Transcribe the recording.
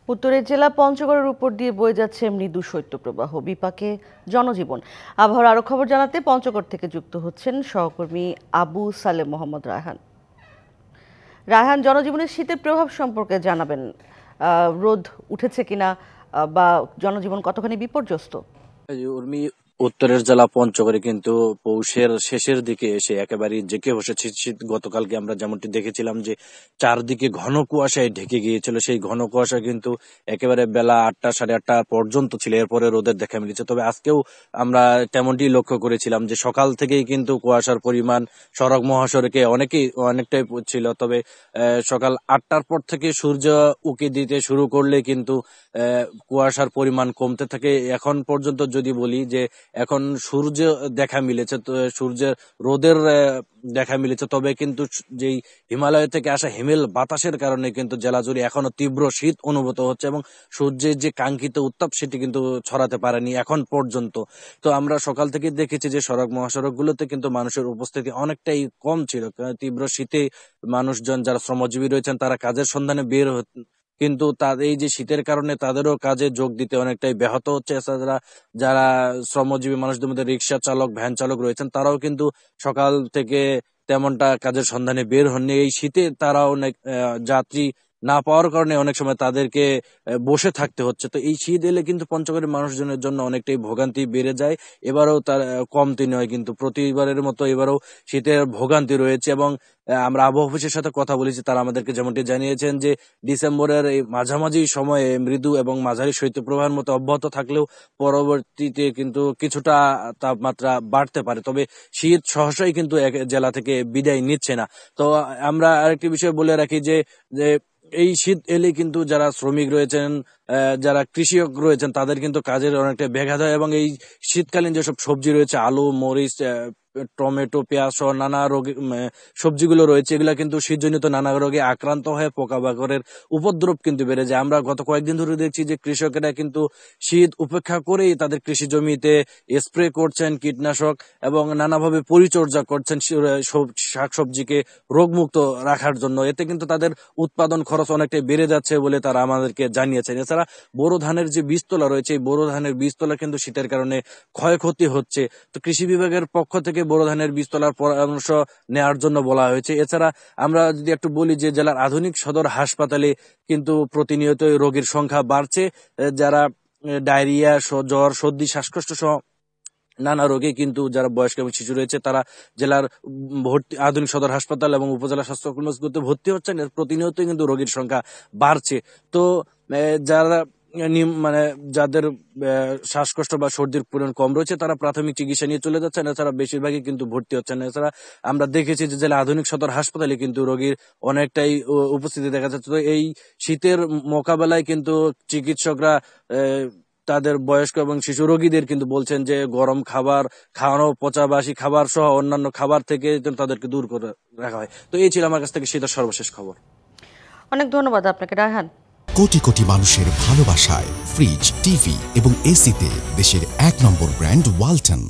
উত্তরের জেলা পঞ্চগড়ের উপর দিয়ে বয়ে যাচ্ছে মৃদু শৈত্যপ্রবাহ, বিপাকে জনজীবন। আবহাওয়ার আরো খবর জানাতে পঞ্চগড় থেকে যুক্ত হচ্ছেন সহকর্মী আবু সালেম মোহাম্মদ রায়হান। রায়হান, জনজীবনের শীতের প্রভাব সম্পর্কে জানাবেন। রোদ উঠেছে কিনা বা জনজীবন কতখানি বিপর্যস্ত? উর্মি, উত্তরের জেলা পঞ্চগড়ে কিন্তু পৌষের শেষের দিকে এসে একেবারে জেঁকে বসেছে শীত। গতকালকে আমরা যেমনটি দেখেছিলাম যে চারদিকে ঘন কুয়াশায় ঢেকে গিয়েছিল, সেই ঘন কুয়াশা কিন্তু একেবারে বেলা 8টা সাড়ে 8টা পর্যন্ত ছিল, এরপরে রোদের দেখা মিলেছে। তবে আজকেও আমরা তেমনটি লক্ষ্য করেছিলাম যে সকাল থেকেই কিন্তু কুয়াশার পরিমাণ সড়ক মহাসড়কে অনেকটাই ছিল। তবে সকাল 8টার পর থেকে সূর্য উঁকি দিতে শুরু করলে কিন্তু কুয়াশার পরিমাণ কমতে থাকে। এখন পর্যন্ত যদি বলি যে এখন সূর্য দেখা মিলেছে, তো সূর্যের রোদের দেখা মিলেছে, তবে কিন্তু যেই হিমালয় থেকে আসা হিমেল বাতাসের কারণে কিন্তু জেলা জুড়ে এখনো তীব্র শীত অনুভূত হচ্ছে এবং সূর্যের যে কাঙ্ক্ষিত উত্তাপ সেটি কিন্তু ছড়াতে পারেনি এখন পর্যন্ত। তো আমরা সকাল থেকে দেখেছি যে সড়ক মহাসড়কগুলোতে কিন্তু মানুষের উপস্থিতি অনেকটাই কম ছিল। তীব্র শীতে মানুষজন যারা শ্রমজীবী রয়েছেন তারা কাজের সন্ধানে বের কিন্তু তাদের এই যে শীতের কারণে তাদেরও কাজে যোগ দিতে অনেকটাই ব্যাহত হচ্ছে। এছাড়া যারা শ্রমজীবী মানুষদের মধ্যে রিক্সা চালক, ভ্যান চালক রয়েছেন তারাও কিন্তু সকাল থেকে তেমনটা কাজের সন্ধানে বের হননি। এই শীতে তারা অনেক যাত্রী না পাওয়ার কারণে অনেক সময় তাদেরকে বসে থাকতে হচ্ছে। তো এই শীত এলে কিন্তু পঞ্চগড়ের মানুষজনের জন্য অনেকটাই ভোগান্তি বেড়ে যায়। এবারও তার কমতি নয়, কিন্তু প্রতিবারের মতো এবারও শীতের ভোগান্তি রয়েছে। এবং আমরা আবহাওয়া অফিসের সাথে কথা বলেছি, তারা আমাদেরকে যেমনটি জানিয়েছেন যে ডিসেম্বরের এই মাঝামাঝি সময়ে মৃদু এবং মাঝারি শৈত্যপ্রবাহের মতো অব্যাহত থাকলেও পরবর্তীতে কিন্তু কিছুটা তাপমাত্রা বাড়তে পারে। তবে শীত সহসাই কিন্তু এক জেলা থেকে বিদায় নিচ্ছে না। তো আমরা আরেকটি বিষয় বলে রাখি যে এই শীত এলে কিন্তু যারা শ্রমিক রয়েছেন, যারা কৃষক রয়েছেন তাদের কিন্তু কাজের অনেকটা ব্যাঘাত হয় এবং এই শীতকালীন যেসব সবজি রয়েছে, আলু, মরিচ, টমেটো, পেঁয়াজ সহ নানা রোগে সবজিগুলো রয়েছে, এগুলা কিন্তু শীতজনিত নানা রোগে আক্রান্ত হয়ে পোকামাকড়ের উপদ্রব কিন্তু বেড়ে যায়। আমরা গত কয়েকদিন ধরে দেখছি যে কৃষকেরা কিন্তু শীত উপেক্ষা করেই তাদের কৃষি জমিতে স্প্রে করছেন কীটনাশক এবং নানাভাবে পরিচর্যা করছেন শাকসবজিকে রোগমুক্ত রাখার জন্য। এতে কিন্তু তাদের উৎপাদন খরচ অনেকটাই বেড়ে যাচ্ছে বলে তারা আমাদেরকে জানিয়েছেন। এছাড়া বোরো ধানের যে বীজতলা রয়েছে, এই বোরো ধানের বীজতলা কিন্তু শীতের কারণে ক্ষয়ক্ষতি হচ্ছে। তো কৃষি বিভাগের পক্ষ থেকে বোরো ধানের বীজতলার পরামর্শ নেওয়ার জন্য বলা হয়েছে। এছাড়া আমরা যদি একটু বলি যে জেলার আধুনিক সদর হাসপাতালে কিন্তু প্রতিনিয়ত রোগীর সংখ্যা বাড়ছে। যারা ডায়রিয়া, জ্বর, সর্দি, শ্বাসকষ্ট সহ নানা রোগে কিন্তু যারা বয়স্ক এবং শিশু রয়েছে তারা জেলার আধুনিক সদর হাসপাতাল এবং উপজেলা স্বাস্থ্য কেন্দ্রগুলোতে ভর্তি হচ্ছেন। প্রতিনিয়ত কিন্তু রোগীর সংখ্যা বাড়ছে। তো যারা মানে যাদের শ্বাসকষ্ট বা সর্দির পরিমাণ কম রয়েছে তারা প্রাথমিক চিকিৎসা নিয়ে চলে যাচ্ছেন, এছাড়া বেশিরভাগই কিন্তু ভর্তি হচ্ছেন। এছাড়া আমরা দেখেছি যে জেলা আধুনিক সদর হাসপাতালে কিন্তু রোগীর অনেকটাই উপস্থিতি দেখা যাচ্ছে। তো এই শীতের মোকাবেলায় কিন্তু চিকিৎসকরা তাদের বয়স্ক এবং শিশু রোগীদের কিন্তু বলছেন যে গরম খাবার খাওয়ানো, পচাবাসি খাবার সহ অন্যান্য খাবার থেকে তাদেরকে দূর করে রাখা হয়। তো এই ছিল আমার কাছ থেকে শীতের সর্বশেষ খবর। অনেক ধন্যবাদ আপনাকে রায়হান। কোটি কোটি মানুষের ভালোবাসায় ফ্রিজ, টিভি এবং এসিতে দেশের 1 নম্বর ব্র্যান্ড ওয়ালটন।